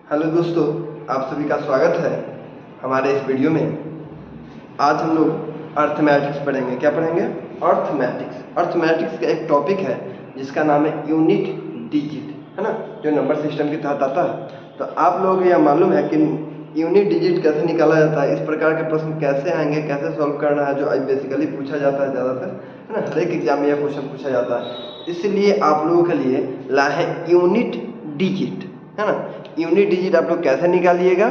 Hello दोस्तों, आप सभी का स्वागत है हमारे इस वीडियो में। आज हम लोग अर्थमैटिक्स पढ़ेंगे। क्या पढ़ेंगे? अर्थमैटिक्स का एक टॉपिक है जिसका नाम है यूनिट डिजिट, है ना, जो नंबर सिस्टम के तहत आता है। तो आप लोगों को यह मालूम है कि यूनिट डिजिट कैसे निकाला जाता है, इस प्रकार के प्रश्न कैसे आएंगे, कैसे सॉल्व करना है, जो बेसिकली पूछा जाता है ज़्यादातर, है ना। हर एक एग्जाम में यह क्वेश्चन पूछा जाता है। इसलिए आप लोगों के लिए लाए हैं यूनिट डिजिट, है ना। यूनिट डिजिट आप लोग कैसे निकालिएगा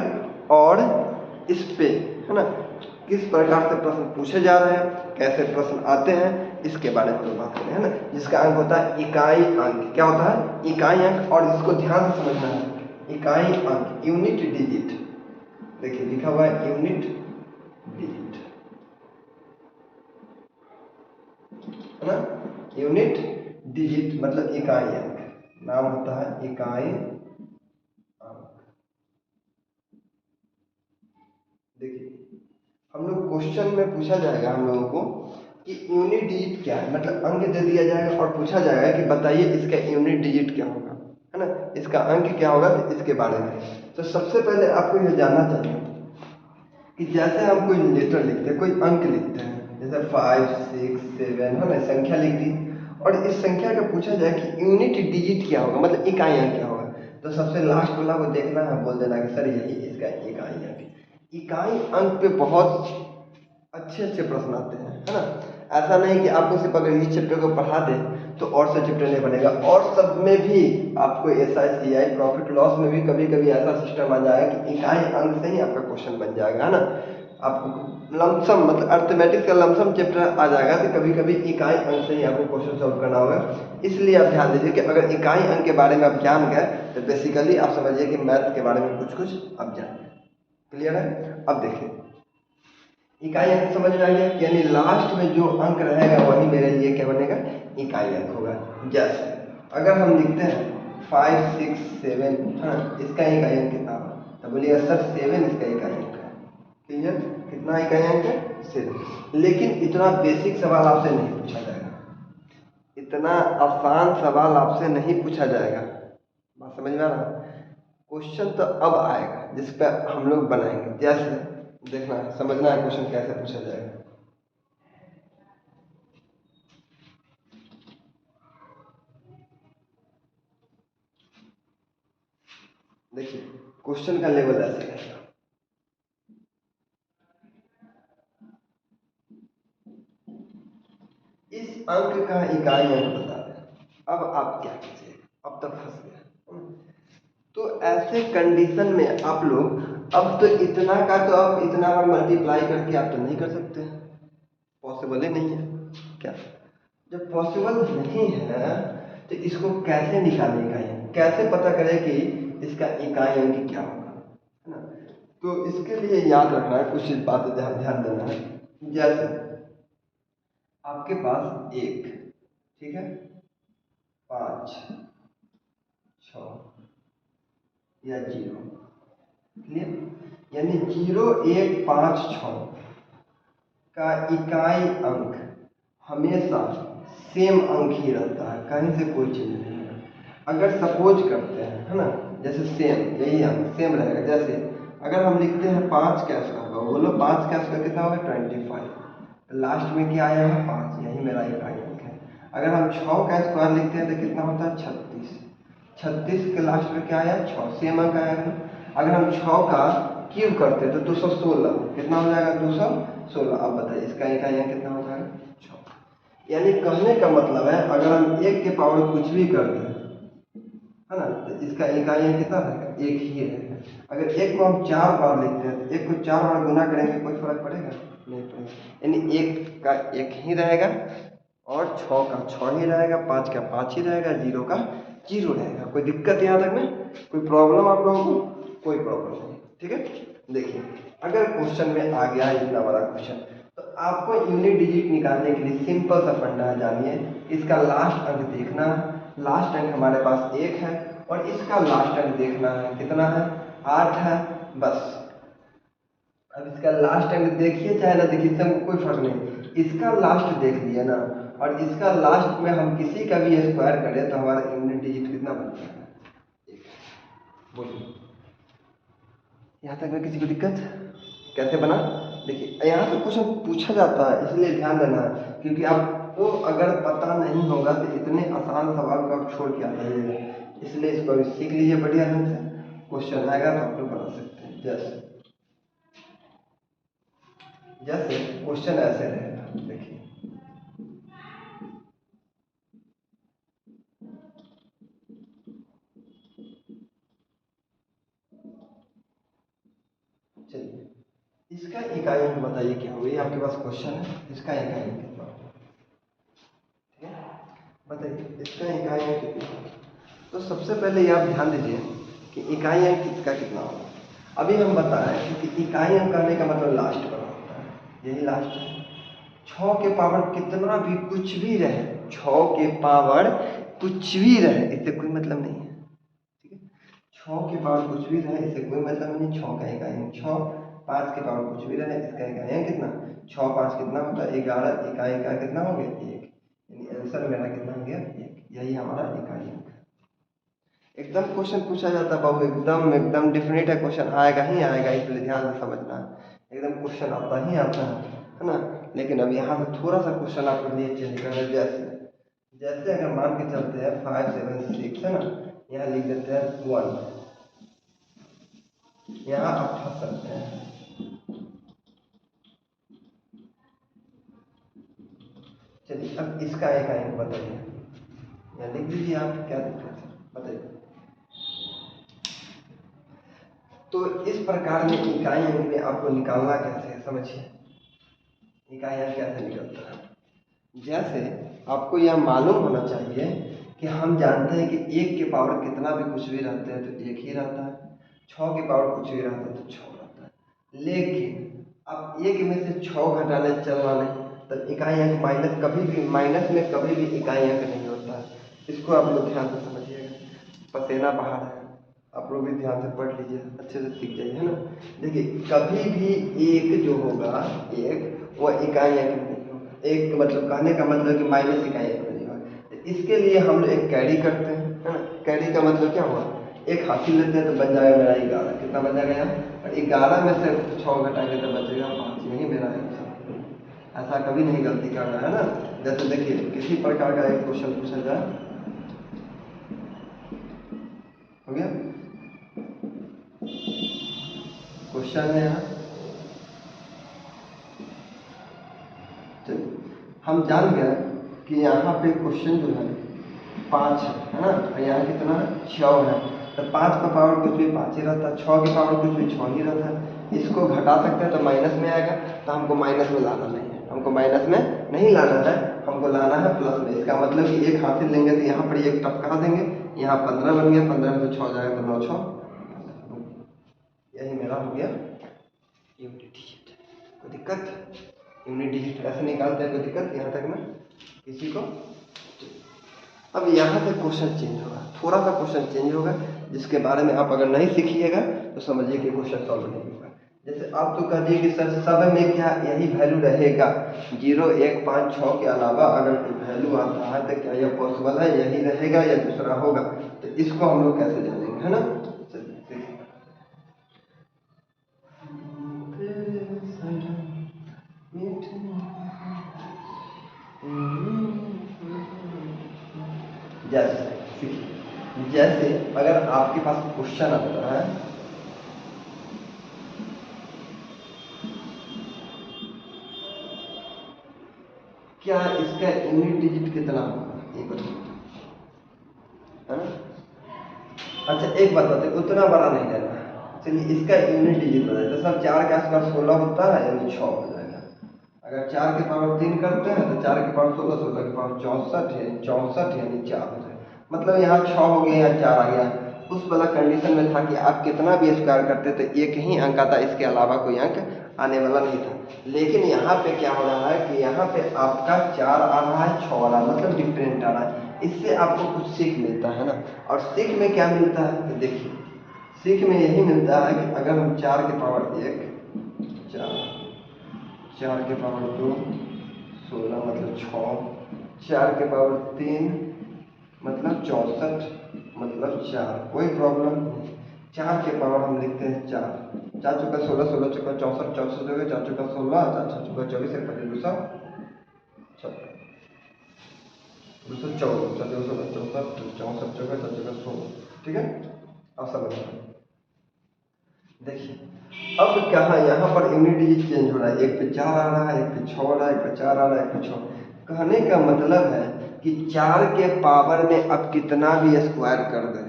और इस पे, है ना, किस प्रकार से प्रश्न पूछे जा रहे हैं, कैसे प्रश्न आते हैं, इसके बारे में हम बात करें, है ना। जिसका अंक होता है इकाई अंक। क्या होता है? इकाई अंक। और इसको ध्यान से समझना है, इकाई अंक, यूनिट डिजिट। देखिए लिखा हुआ है यूनिट डिजिट, है ना। यूनिट डिजिट मतलब इकाई अंक, नाम होता है इकाई अंक। देखिए हम लोग क्वेश्चन में पूछा जाएगा हम लोगों को कि यूनिट डिजिट क्या है, मतलब अंक दे दिया जाएगा और पूछा जाएगा कि बताइए इसका यूनिट डिजिट क्या होगा, है ना, इसका अंक क्या होगा, तो इसके बारे में। तो सबसे पहले आपको यह जानना चाहिए कि जैसे हम कोई लेटर लिखते हैं, कोई अंक लिखते हैं, जैसे 5, 6, 7, है ना, संख्या लिख दी और इस संख्या का पूछा जाए कि यूनिट डिजिट क्या होगा, मतलब इकाई अंक क्या होगा, तो सबसे लास्ट वाला को देखना है, बोल देना कि सर यही इसका इकाई अंक। इकाई अंक पे बहुत अच्छे अच्छे प्रश्न आते हैं, है ना। ऐसा नहीं कि आपको सिर्फ अगर इस चैप्टर को पढ़ा दे तो और से चैप्टर नहीं बनेगा, और सब में भी आपको SI CI प्रॉफिट लॉस में भी कभी कभी ऐसा सिस्टम आ जाएगा कि इकाई अंक से ही आपका क्वेश्चन बन जाएगा, है ना। आपको लमसम मतलब अर्थमेटिक्स का लमसम चैप्टर आ जाएगा तो कभी कभी इकाई अंक से ही आपको क्वेश्चन सॉल्व करना होगा। इसलिए आप ध्यान दीजिए कि अगर इकाई अंक के बारे में आप जान गए तो बेसिकली आप समझिए कि मैथ के बारे में कुछ कुछ आप जान गए। क्लियर है? अब देखिए इकाई अंक समझ में आ गया, यानी लास्ट में जो अंक रहेगा वही मेरे लिए क्या बनेगा, इकाई अंक होगा। जैसे अगर हम लिखते हैं 5, 6, 7, हाँ, इसका इकाई अंक कितना होगा, तो बोलिएगा सर 7 इसका इकाई अंक है। क्लियर? कितना इकाई अंक है? 7। लेकिन इतना बेसिक सवाल आपसे नहीं पूछा जाएगा, इतना आसान सवाल आपसे नहीं पूछा जाएगा। बात समझ में आ रहा है? क्वेश्चन तो अब आएगा जिस पर हम लोग बनाएंगे। जैसे देखना है, समझना है क्वेश्चन कैसे पूछा जाएगा। देखिए क्वेश्चन का लेवल ऐसे रहेगा, इस अंक का इकाई अंक बता दें। अब आप क्या कीजिए, अब तक फंस गए। तो ऐसे कंडीशन में आप लोग अब तो इतना का तो आप इतना बार मल्टीप्लाई करके आप तो नहीं कर सकते, पॉसिबल ही नहीं है। क्या जब पॉसिबल नहीं है तो इसको कैसे निकालें इकाई अंक, कैसे पता करें कि इसका इकाई अंक क्या होगा, है ना। तो इसके लिए याद रखना है, कुछ बातें ध्यान देना है। जैसे आपके पास 1, ठीक है, 5, 6 या 0, क्लियर, यानी 0, 1, 5, 6 का इकाई अंक हमेशा सेम अंक ही रहता है, कहीं से कोई चेंज नहीं है। अगर सपोज करते हैं, है ना, जैसे सेम यही अंक सेम रहेगा। जैसे अगर हम लिखते हैं 5 का स्क्वायर होगा, बोलो 5 का स्क्वायर कितना होगा, 25, लास्ट में क्या आया है, 5, यही मेरा इकाई अंक है। अगर हम 6 का स्क्वायर लिखते हैं तो कितना होता है, 36, 36 के लास्ट में क्या आया, 6, सेम अंक आया था। अगर हम 6 का क्यूब करते हैं तो 216, कितना हो जाएगा, 216। अब बताइए इसका इकाई अंक कितना हो जाएगा, 6। यानी कहने का मतलब है अगर हम 1 के पावर कुछ भी कर दें, है ना, तो इसका इकाई अंक कितना रहेगा, 1 ही रहेगा। अगर 1 को हम 4 बार लिखते हैं तो 1 को 4 बार गुना करेंगे, कोई फर्क पड़ेगा नहीं पड़ेगा। यानी 1 का 1 ही रहेगा और 6 का 6 ही रहेगा, 5 का 5 ही रहेगा, 0 का 0 रहेगा। कोई दिक्कत यहाँ तक में, कोई प्रॉब्लम आप लोगों को, कोई प्रॉब्लम नहीं, ठीक है। देखिए अगर क्वेश्चन में आ गया है इतना बड़ा क्वेश्चन, तो आपको यूनिट डिजिट निकालने के लिए सिंपल सा फंडा है, जानिए। इसका लास्ट अंक देखना है, लास्ट अंक हमारे पास 1 है और इसका लास्ट अंक देखना है, कितना है, 8 है, बस। अब इसका लास्ट अंक देखिए चाहे ना देखिए, इससे हमको कोई फर्क नहीं, इसका लास्ट देख लिया ना, और इसका लास्ट में हम किसी का भी स्क्वायर करें तो हमारा यूनिट डिजिट कितना बनता है, 1। बोलिए यहाँ तक में किसी को दिक्कत? कैसे बना? देखिए यहाँ से क्वेश्चन पूछा जाता है, इसलिए ध्यान देना है, क्योंकि आपको अगर पता नहीं होगा तो इतने आसान सवाल को आप छोड़ के आ जाइएगा, इसलिए इसको अभी सीख लीजिए बढ़िया ढंग से। क्वेश्चन आएगा तो आप लोग बना सकते हैं। जैसे जैसे क्वेश्चन ऐसे रहेगा, देखिए चलिए इसका इकाई अंक बताइए क्या होगा। ये आपके पास क्वेश्चन है, इसका इकाई अंक कितना होगा? ठीक है, बताइए इसका इकाई अंक कितना होगा। तो सबसे पहले ये आप ध्यान दीजिए कि इकाई अंक इसका कितना होगा। अभी हम बताएं कि इकाई अंक करने का मतलब लास्ट वाला होता है, यही लास्ट है। 6 के पावर कितना भी कुछ भी रहे, 6 के पावर कुछ भी रहे, इससे कोई मतलब नहीं है। ठीक है, 6 के पावर कुछ भी रहे इससे कोई मतलब नहीं। 6 का इकाई अंक 6, 5 के पावर कुछ भी रहे इसका इकाई अंक कितना, 6 5 कितना होता है 11, इकाई का कितना हो गया 1, यानी आंसर मेरा कितना हो गया 1। यही हमारा इकाई अंक है। एकदम क्वेश्चन पूछा जाता है बाबू, एकदम एकदम डेफिनेट है, क्वेश्चन आएगा ही आएगा, इसलिए ध्यान से समझना है। एकदम क्वेश्चन आता ही आता है ना। लेकिन अब यहाँ से थोड़ा सा क्वेश्चन आपके लिए चेंज करना है। जैसे जैसे अगर मान के चलते हैं 5 7 6 है ना, यहाँ लिख देते हैं 1, यहाँ आप फंस सकते हैं। चलिए अब इसका एक अंक बताइए, यहाँ लिख दीजिए आप, क्या दिक्कत है बताइए। तो इस प्रकार में इकाई अंक में आपको निकालना कैसे है, समझिए इकाई अंक कैसे निकलता है। जैसे आपको यह मालूम होना चाहिए कि हम जानते हैं कि 1 के पावर कितना भी कुछ भी रहते हैं तो 1 ही रहता है, 6 के पावर कुछ भी रहता है तो 6 रहता है। लेकिन अब 1 में से 6 घटाने चलना नहीं, तब इकाई अंक माइनस कभी भी, माइनस में कभी भी इकाई अंक नहीं होता है। इसको आप लोग ध्यान से समझिएगा, पसेना बहा रहे हैं, आप लोग भी ध्यान से पढ़ लीजिए, अच्छे से सीख जाइए, है ना। देखिए कभी भी एक जो होगा, एक वह इकाई अंक नहीं होगा। एक मतलब कहने का मतलब कि माइनस इकाई अंक नहीं होगा। तो इसके लिए हम लोग एक कैरी करते हैं, है ना। कैरी का मतलब क्या हुआ, एक हासिल लेते हैं तो बन जाएगा मेरा 11, कितना बन जाएगा यहाँ, और 11 में से 6 घटाएंगे तो बचेगा 5, यही मेरा आंसर। ऐसा कभी नहीं गलती करना है ना। जैसे देखिए किसी प्रकार का एक क्वेश्चन पूछा जाए, हो गया क्वेश्चन है यहाँ, चलिए हम जान गए कि यहाँ पे क्वेश्चन जो है 5 है ना, और यहाँ कितना 6 है। तो 5 का पावर कुछ भी 5 ही रहता है, 6 के पावर कुछ भी 6 ही रहता है। इसको घटा सकते हैं तो माइनस में आएगा, तो हमको माइनस में लाना नहीं है, हमको माइनस में नहीं लाना है, हमको लाना है प्लस में। इसका मतलब कि एक हासिल लेंगे तो यहाँ पर एक टपका देंगे, यहाँ 15 बन गया, 15 में से 6 जाएगा तो 9 6, यही मेरा हो गया यूनिट डिजिट। कोई दिक्कत? यूनिट डिजिट कैसे निकालते हैं, कोई दिक्कत यहाँ तक में किसी को? अब यहाँ से क्वेश्चन चेंज होगा, थोड़ा सा क्वेश्चन चेंज होगा, जिसके बारे में आप अगर नहीं सीखिएगा तो समझिए कि क्वेश्चन सॉल्व नहीं होगा। जैसे आप तो कह दिए कि सर सब में क्या यही वैल्यू रहेगा, 0 1 5 6 के अलावा अगर कोई वैल्यू आता है तो क्या यह पॉसिबल है, यही रहेगा या दूसरा होगा, तो इसको हम लोग कैसे जानेंगे, है ना। जैसे जैसे अगर आपके पास क्वेश्चन आता है, क्या इसका यूनिट डिजिट कितना होगा, ये बताओ, है ना। अच्छा एक बात बताइए, उतना बड़ा नहीं लेना है, चलिए इसका यूनिट डिजिट बताइए। तो सब 4 के आसपास 16 होता है, यानी 6 हो जाएगा। अगर 4 के पावर 3 करते हैं तो 4 के पावर 16, 16 के पावर 64 है, 64 यानी 4 हो जाएगा। मतलब यहाँ 6 हो गया, यहाँ 4 आ गया। उस वाला कंडीशन में था कि आप कितना भी स्क्वायर करते तो एक ही अंक आता, इसके अलावा कोई अंक आने वाला नहीं था। लेकिन यहाँ पे क्या हो रहा है कि यहाँ पे आपका 4 आ रहा है, 6 आ रहा है, मतलब डिफरेंट आ रहा है। इससे आपको कुछ सीख मिलता है ना। और सीख में क्या मिलता है, तो देखिए सीख में यही मिलता है कि अगर हम 4 के पावर 1 4, 4 के पावर 2 16 मतलब 6, 4 के पावर 3 मतलब 64 मतलब 4, कोई प्रॉब्लम नहीं। 4 के पावर हम लिखते हैं 4, 4 चौका 16, 16 चौका 64, 64 चौका 4 चौका 16, 4 4 चौका 24, 1 5 2 224, 4 2 16, 64, 64 चौका 4 चौका 16। ठीक है, अब समझ देखिए अब कहाँ यहाँ पर यूनिट डिजिट चेंज हो रहा है, एक पे 4 आ रहा है, एक पे 6 आ रहा है, एक पे 4 आ रहा है, एक पे 6। कहने का मतलब है कि 4 के पावर में अब कितना भी स्क्वायर कर दें,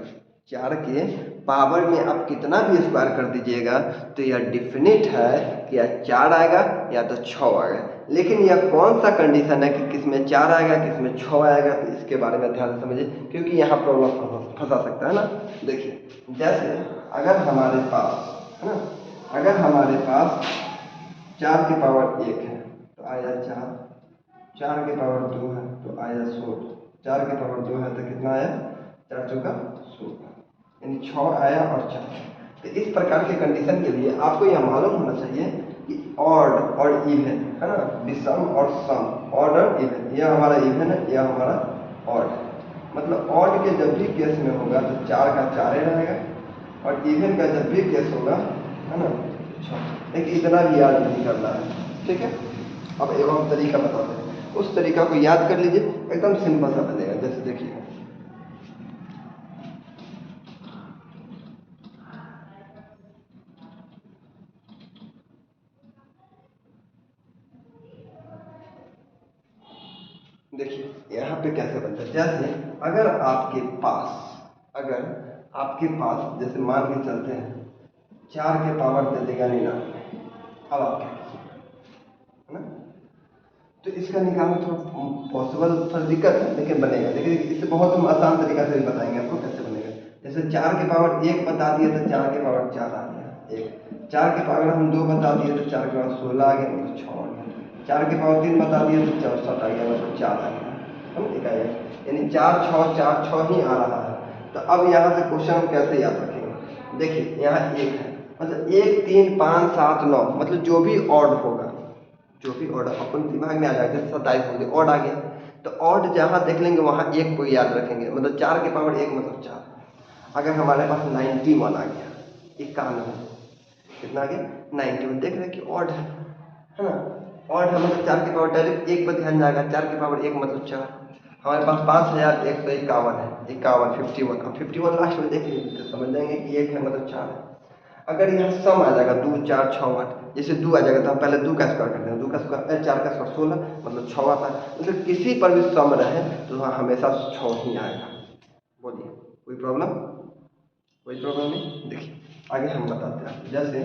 4 के पावर में अब कितना भी स्क्वायर कर दीजिएगा तो यह डिफिनिट है कि या 4 आएगा या तो 6 आएगा। लेकिन यह कौन सा कंडीशन है कि किस में 4 आएगा किस में 6 आएगा, तो इसके बारे में ध्यान से समझिए, क्योंकि यहाँ प्रॉब्लम फंसा सकता है ना। देखिए जैसे अगर हमारे पास है ना, अगर हमारे पास 4 के पावर 1 है तो आया 4, 4 के पावर 2 है तो आया 16, 4 के पावर 2 है तो कितना आया 4 चौका 16, यानी 6 आया और 4। तो इस प्रकार के कंडीशन के लिए आपको यह मालूम होना चाहिए कि ऑड और इवन है ना, विषम और सम, ऑड और इवन, यह हमारा इवन है, यह हमारा ऑड है। मतलब ऑड के जब भी केस में होगा तो 4 का 4 ही रहेगा, और इवन का जब भी केस होगा है ना 6। लेकिन इतना भी याद नहीं करना है, ठीक है। अब एक हम तरीका बताते हैं, उस तरीका को याद कर लीजिए, एकदम सिंपल सा बनेगा। जैसे देखिए देखिए यहाँ पे कैसे बनता है। जैसे अगर आपके पास जैसे मान के चलते हैं 4 के पावर दे देगा 99, अब आप क्या कीजिए है ना, तो इसका निकालना थोड़ा पॉसिबल थोड़ा दिक्कत है लेकिन बनेगा। लेकिन इससे बहुत हम आसान तरीका से भी बताएंगे आपको कैसे बनेगा। जैसे 4 के पावर 1 बता दिए तो 4 के पावर 4 आ गया 1, 4 के पावर हम 2 बता दिए तो 4 के पावर 16 आ गया, मतलब 6 आ गया, 4 के पावर 3 बता दिए तो 64 आ गया, मतलब 4 आ गया, हम एक आएगा, यानी 4 6 ही आ रहा है। तो अब यहाँ से क्वेश्चन हम कैसे याद रखेंगे। देखिए यहाँ 1 है, मतलब 1 3 5 7 9, मतलब जो भी ऑड होगा, जो भी ऑर्डर अपन दिमाग में आ जाएगा, जैसे 27 हो गया ऑड आ गया, तो ऑड जहाँ देख लेंगे वहाँ 1 को याद रखेंगे, मतलब 4 के पावर 1 मतलब 4। अगर हमारे पास 91 आ गया, 91, कितना आ गया 91, देख रहे हैं कि ऑड है ना, ऑड है मतलब 4 के पावर डायरेक्ट 1 पर ध्यान जाएगा, 4 के पावर 1 मतलब 4। हमारे पास 5151 है, 51 51, अब 51 लास्ट में देख लीजिए तो समझ जाएंगे कि 1 है मतलब 4 है। अगर यहाँ सम आ जाएगा 2 4 6 8, जैसे 2 आ जाएगा तो हम पहले 2 का स्क्वायर करते हैं, 2 का स्क्वायर 4 का स्क्वायर 16, मतलब 6 आता है। मतलब किसी पर भी सम रहे तो वहाँ हमेशा 6 ही आएगा। बोलिए कोई प्रॉब्लम, कोई प्रॉब्लम नहीं। देखिए आगे हम बताते हैं, जैसे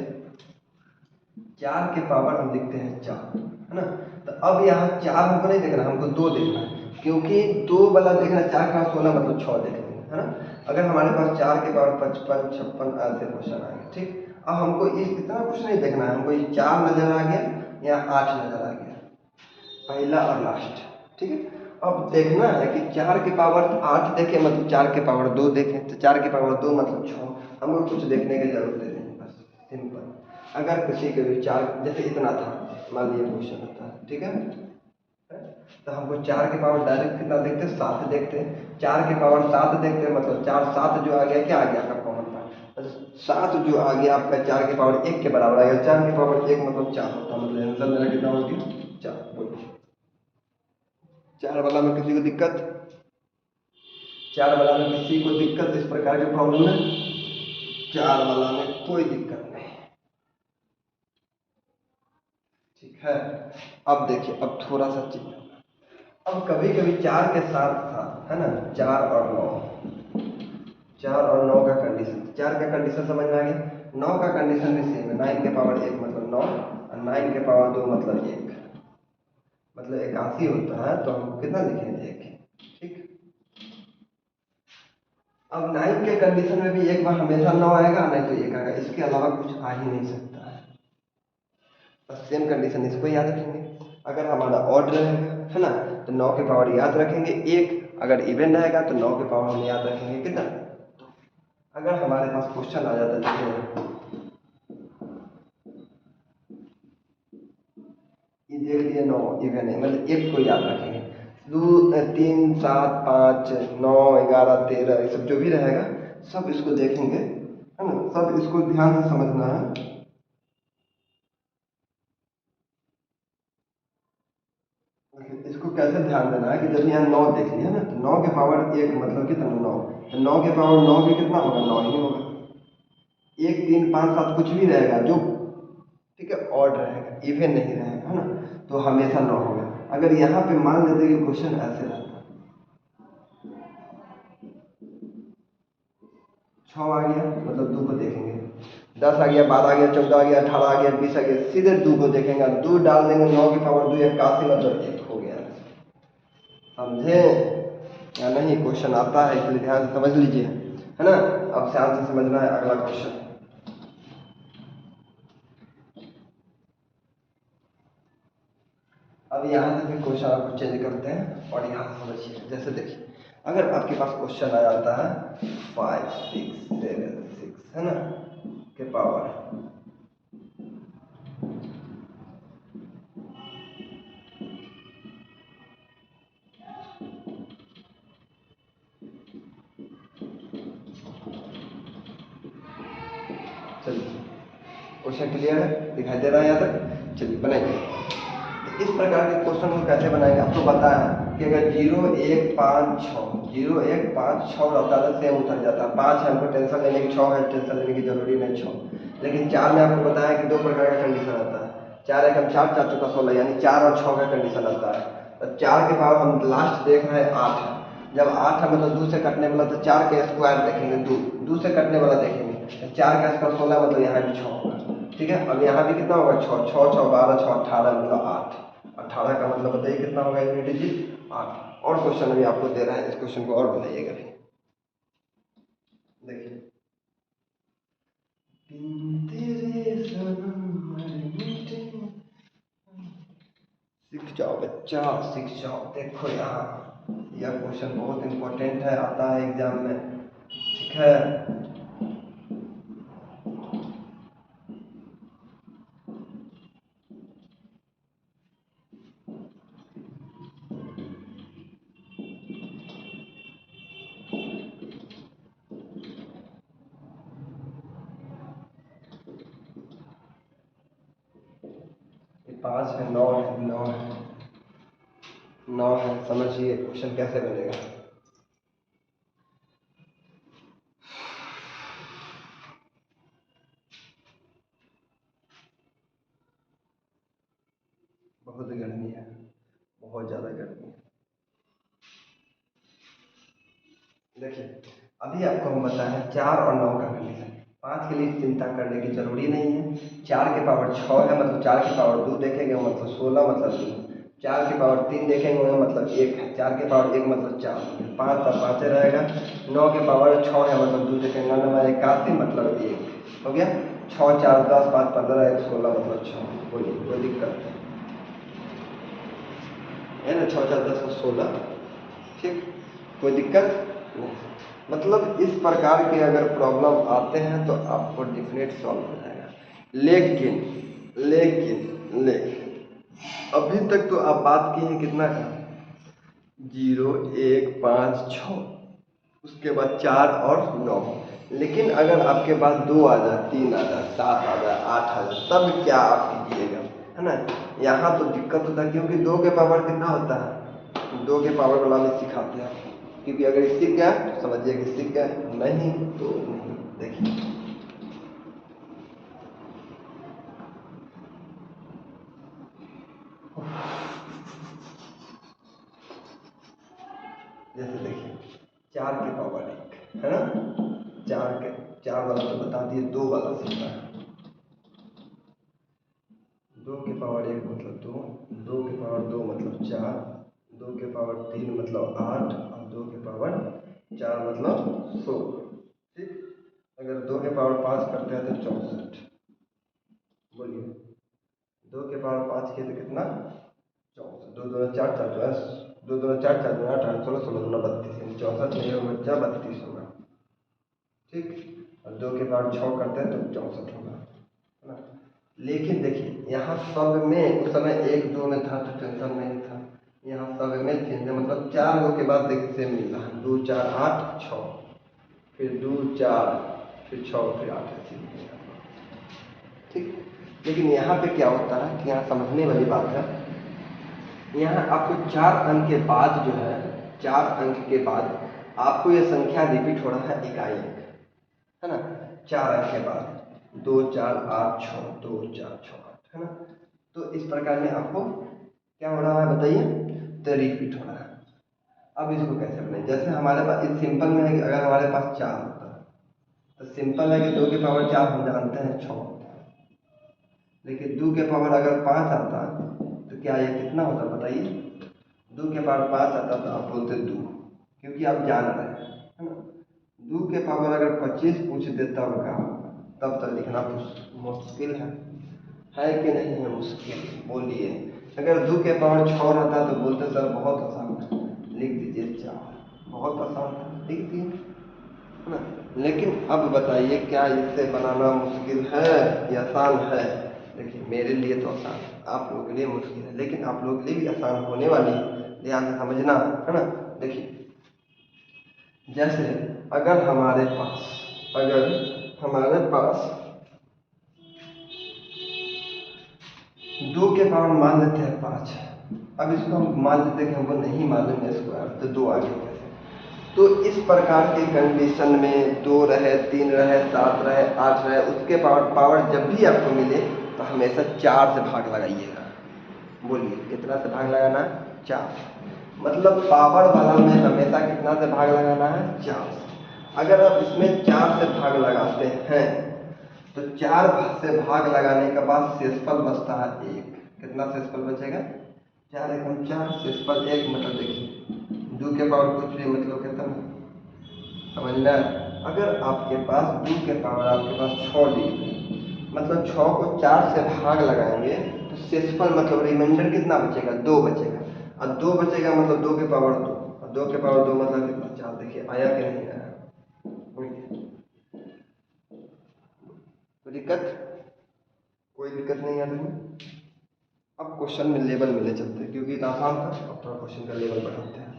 4 के पावर हम लिखते हैं 4 है ना, तो अब यहाँ 4 हमको नहीं देखना, हमको 2 देखना है, क्योंकि 2 वाला देखना, 4 का 16 मतलब 6 देख लेंगे है ना। अगर हमारे पास 4 के पावर 55 56 ऐसे क्वेश्चन आएंगे, ठीक। अब हमको इतना कुछ नहीं देखना है, हमको ये 4 नजर आ गया या 8 नजर आ गया, पहला और लास्ट, ठीक है। अब देखना है कि 4 के पावर 8 देखें मतलब 4 के पावर 2 देखें, तो 4 के पावर 2 मतलब 6, हमको कुछ देखने की जरूरत नहीं है, बस सिंपल। अगर किसी के भी 4 जैसे इतना था, मान लीजिए क्वेश्चन होता है, ठीक है, तो हमको 4 के पावर डायरेक्ट कितना देखते हैं 7 देखते हैं, 4 के पावर 7 देखते हैं, मतलब 4 7 जो आ गया क्या आ गया आपका कॉमन पार्ट, 7 जो आ गया आपका 4 के पावर 1 के बराबर आ गया, 4 के पावर 1 मतलब 4 होता है, मतलब आंसर मेरा कितना हो गया 4। बोलिए 4 वाला में किसी को दिक्कत, 4 वाला में किसी को दिक्कत, इस प्रकार की प्रॉब्लम है, 4 वाला में कोई दिक्कत नहीं, ठीक है। अब देखिए अब थोड़ा सा चीज, अब कभी कभी 4 के साथ था है ना 4 और 9, 4 और 9 का कंडीशन, 4 का कंडीशन समझ में आ गया, 9 का कंडीशन भी सेम है, 9 के पावर 1 मतलब 9 और 9 के पावर 2 मतलब 1, मतलब 81 होता है, तो हम कितना लिखेंगे 1, ठीक। अब 9 के कंडीशन में भी एक बार हमेशा 9 आएगा, नहीं तो 1 आएगा, इसके अलावा कुछ आ ही नहीं सकता है, बस सेम कंडीशन इसको याद रखेंगे। अगर हमारा ऑड रहेगा है ना तो 9 के पावर याद रखेंगे 1, अगर इवन रहेगा तो 9 के पावर हम याद रखेंगे कितना। अगर हमारे पास क्वेश्चन आ जाता है ये देख लिए 9 इवन है, मतलब 1 को याद रखेंगे, 2 3 7 5 9 11 13 ये सब जो भी रहेगा सब इसको देखेंगे है ना। सब इसको ध्यान से समझना है। इसको कैसे ध्यान देना है कि जब यहाँ 9 देख लिया ना, तो 9 के पावर 1 मतलब कितना 9, तो 9 के पावर 9 भी कितना होगा 9 ही होगा। 1 3 5 7 कुछ भी रहेगा जो, ठीक है, ऑड रहेगा, इवन नहीं रहेगा, है ना, तो हमेशा 9 होगा। अगर यहाँ पे मान लेते कि क्वेश्चन ऐसे रहता, 6 आ गया मतलब 2 को देखेंगे, 10 आ गया, 12 आ गया, 14 आ गया, 18 आ गया, 20 आ गया, सीधे 2 को देखेंगे, 2 डाल देंगे, 9 की पावर 2 81 मतलब 1 हो गया। समझे या नहीं? क्वेश्चन आता है इसलिए ध्यान से समझ लीजिए, है ना। अब ध्यान से समझना है अगला क्वेश्चन। अब यहाँ से फिर क्वेश्चन आपको चेंज करते हैं और यहाँ से समझिए। जैसे देखिए, अगर आपके पास क्वेश्चन आ जाता है 5 6 7 6, है ना, के पावर, चलिए क्वेश्चन क्लियर है, दिखाई दे रहा है यहाँ तक? चलिए बनाइए। तो इस प्रकार के क्वेश्चन को कैसे बनाएंगे आपको पता है कि अगर 0 1 5 6 0 1 5 6 रहता है सेम उतर जाता है। 5 है हमको टेंशन लेने की, 6 है टेंशन लेने की जरूरी नहीं 6, लेकिन 4 में आपको पता है कि 2 प्रकार का कंडीशन आता है। 4 1 4 4 चौका 16, यानी 4 और 6 का कंडीशन आता है। तो 4 के पावर हम लास्ट देख रहे हैं 8 है, जब 8 है मतलब 2 से कटने वाला, तो 4 के स्क्वायर देखेंगे, 2 से कटने वाला देखेंगे, 4 का स्क्वायर 16 मतलब यहाँ भी 6 होगा, ठीक है। अब यहाँ भी कितना होगा 6 6 6 12 6 18 मतलब 8, 18 का मतलब बताइए कितना होगा यूनिट डिजिट 8। और क्वेश्चन अभी आपको दे रहा है, इस क्वेश्चन को और बनाइएगा भी। देखिए, सीख जाओ बच्चा, सीख जाओ। देखो यहाँ यह क्वेश्चन बहुत इंपॉर्टेंट है, आता है एग्जाम में, ठीक है। 5 है, 9 है, 9 है, 9 है। समझिए क्वेश्चन कैसे बनेगा। बहुत गर्मी है, बहुत ज़्यादा गर्मी है। देखिए, अभी आपको हम बताएं 4 और 9 का कंडीशन। 5 के लिए चिंता करने की जरूरी नहीं है। 4 के पावर 6 है मतलब 4 के पावर 2 देखेंगे मतलब 16 मतलब 2, 4 के पावर 3 देखेंगे मतलब 1 है, 4 के पावर 1 मतलब 4, 5 और 5 रहेगा। 9 के पावर 6 है मतलब 2 देखेंगे, 9 81 मतलब 1 हो गया। 6 4 10 5 15 1 16 मतलब 6। बोलिए कोई दिक्कत है ना? 6 4 10 16, ठीक, कोई दिक्कत नहीं। मतलब इस प्रकार के अगर प्रॉब्लम आते हैं तो आपको डिफिनेट सॉल्व हो जाएगा। लेकिन लेकिन लेकिन अभी तक तो आप बात की हैं कितना का, 0 1 5 6, उसके बाद 4 और 9। लेकिन अगर आपके पास 2 आ जाए, 3 आ जाए, 7 आ जाए, 8 आ जाए, तब क्या आप कीजिएगा, है ना। यहाँ तो दिक्कत होता है क्योंकि 2 के पावर कितना होता है, 2 के पावर वाला में सिखाते हैं, क्योंकि अगर सीख गया तो समझिए कि सीख गया, नहीं तो नहीं। देखिए जैसे देखिए 4 के पावर 1, है ना, 4 के 4 वाला तो बता दिए, 2 वाला सीखना है। 2 के पावर 1 मतलब 2, 2 के पावर 2 मतलब 4, 2 के पावर 3 मतलब 8 और 2 के पावर 4 मतलब 16, ठीक। अगर 2 के पावर 5 करते हैं तो 64। बोलिए 2 के पावर 5 किए तो कितना 64, 2 2 4 4 10, 2 2 4 4 2 8 8 16 16 2 32, 64 नहीं होगा बच्चा, 32 होगा, ठीक। और 2 के पावर 6 करते हैं तो 64 होगा, है ना। लेकिन देखिए यहाँ सब में उस समय 1 2 में था तो टेंशन नहीं था, यहाँ सब में चेंज है, मतलब 4 गो के बाद देखिए सेम मिल रहा है, 2 4 8 6, फिर 2 4 फिर 6 फिर 8 ऐसे लिखेंगे, ठीक। लेकिन यहाँ पे क्या होता है कि यहाँ समझने वाली बात है, यहाँ आपको 4 अंक के बाद जो है, 4 अंक के बाद आपको ये संख्या रिपीट हो रहा है इकाई अंक, है ना। 4 अंक के बाद 2 4 8 6 2 4 6 8, है ना। तो इस प्रकार में आपको क्या हो रहा है बताइए, तो रिपीट हो रहा है। अब इसको कैसे बनाए, जैसे हमारे पास इस सिंपल में है कि अगर हमारे पास 4 होता है तो सिंपल है कि 2 की पावर 4 हम जानते हैं 6 होता है, लेकिन 2 के पावर अगर 5 आता तो क्या ये कितना होता बताइए, 2 के पावर 5 आता तो आप बोलते 2, क्योंकि आप जान रहे हैं, है ना। 2 के पावर अगर 25 पूछ देता होगा तब तक लिखना मुश्किल है कि नहीं है मुश्किल, बोलिए। अगर 2 के पावर 6 रहता तो बोलते सर बहुत आसान है, लिख दीजिए 4, बहुत आसान है, लिख दिए, है ना। लेकिन अब बताइए क्या इससे बनाना मुश्किल है या आसान है। देखिए मेरे लिए तो आसान है, आप लोगों के लिए मुश्किल है, लेकिन आप लोगों के लिए भी आसान होने वाली है, ध्यान से समझना, है ना। देखिए जैसे अगर हमारे पास 2 के पावर मान लेते हैं 5, अब इसको हम मान लेते हैं कि हमको नहीं मालूम है स्क्वायर, तो 2 आगे कैसे। तो इस प्रकार के कंडीशन में 2 रहे 3 रहे 7 रहे 8 रहे, उसके पावर जब भी आपको मिले तो हमेशा 4 से भाग लगाइएगा। बोलिए कितना से भाग लगाना है, 4। मतलब पावर वाला में हमेशा कितना से भाग लगाना है, 4 से। अगर आप इसमें 4 से भाग लगाते हैं तो 4 से भाग लगाने के बाद शेषफल बचता है 1। कितना शेषफल बचेगा, 4 एकम 4, शेषफल 1, मतलब देखिए 2 के पावर कुछ भी मतलब कितना, समझ में। अगर आपके पास 2 के पावर आपके पास 6 डिग्री, मतलब 6 को 4 से भाग लगाएंगे तो शेषफल मतलब रिमाइंडर कितना बचेगा, 2 बचेगा, और 2 बचेगा मतलब 2 के पावर 2, और 2 के पावर 2 मतलब कितना, 4। देखिए आया कि नहीं आया, कोई दिक्कत नहीं आ रही है। अब क्वेश्चन में लेवल मिले चलते हैं, क्योंकि इतना आसान था, अब थोड़ा क्वेश्चन का लेवल बढ़ाते हैं।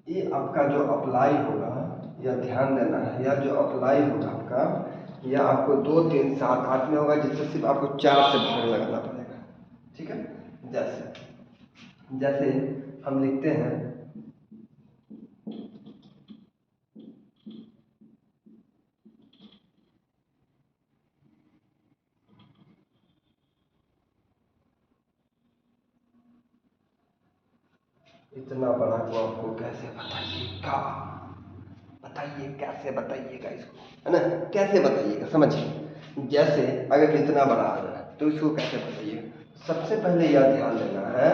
ये आपका जो अप्लाई होगा या ध्यान देना है, या जो अप्लाई होगा आपका, या आपको 2 3 7 8 में होगा, जिससे सिर्फ आपको 4 से भाग लगाना पड़ेगा, ठीक है। जैसे हम लिखते हैं इतना बड़ा को आपको कैसे बताइएगा, बताइए कैसे बताइएगा इसको, है ना, कैसे बताइएगा समझिए। जैसे अगर इतना बड़ा आ रहा है तो इसको कैसे बताइएगा। सबसे पहले यह ध्यान देना है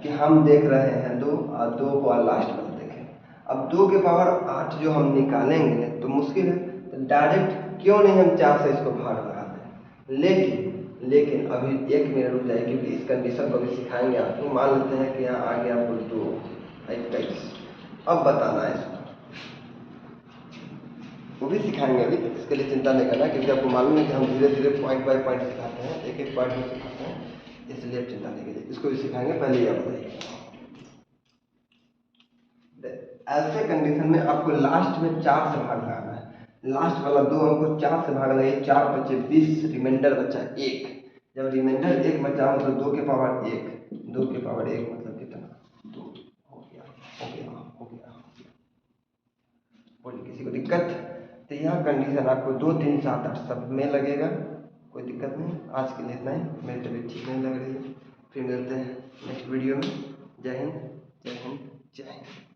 कि हम देख रहे हैं 2 और 2 को लास्ट में देखें। अब 2 के पावर 8 जो हम निकालेंगे तो मुश्किल है, तो डायरेक्ट क्यों नहीं हम 4 से इसको भाग लगा दें। लेकिन अभी 1 मिनट रुक जाए, क्योंकि इस कंडीशन को भी सिखाएंगे आपको। मान लेते हैं कि यहाँ आ गया आपको 2 21, अब बताना है इसको, वो भी सिखाएंगे अभी, इसके लिए चिंता नहीं करना, क्योंकि आपको मालूम है कि हम धीरे धीरे पॉइंट बाय पॉइंट सिखाते हैं, एक एक पॉइंट में सिखाते हैं, इसलिए चिंता नहीं कीजिए, इसको भी सिखाएंगे। पहले यह बताइए, ऐसे कंडीशन में आपको लास्ट में 4 से भाग लगाना है। लास्ट वाला 2 हमको 4 से भाग लगाइए, 4 बचे 20, रिमाइंडर बचा 1। जब रिमाइंडर 1 बचा मतलब 2 के पावर 1, 2 के पावर 1 मतलब कितना, 2 हो गया, हो गया, हो गया। बोलिए किसी को दिक्कत, तो यह कंडीशन आपको 2 3 7 8 सब में लगेगा, कोई दिक्कत नहीं। आज के लिए इतना ही, मेरी तबीयत ठीक नहीं लग रही है, फिर मिलते हैं नेक्स्ट वीडियो में। जय हिंद, जय हिंद, जय हिंद।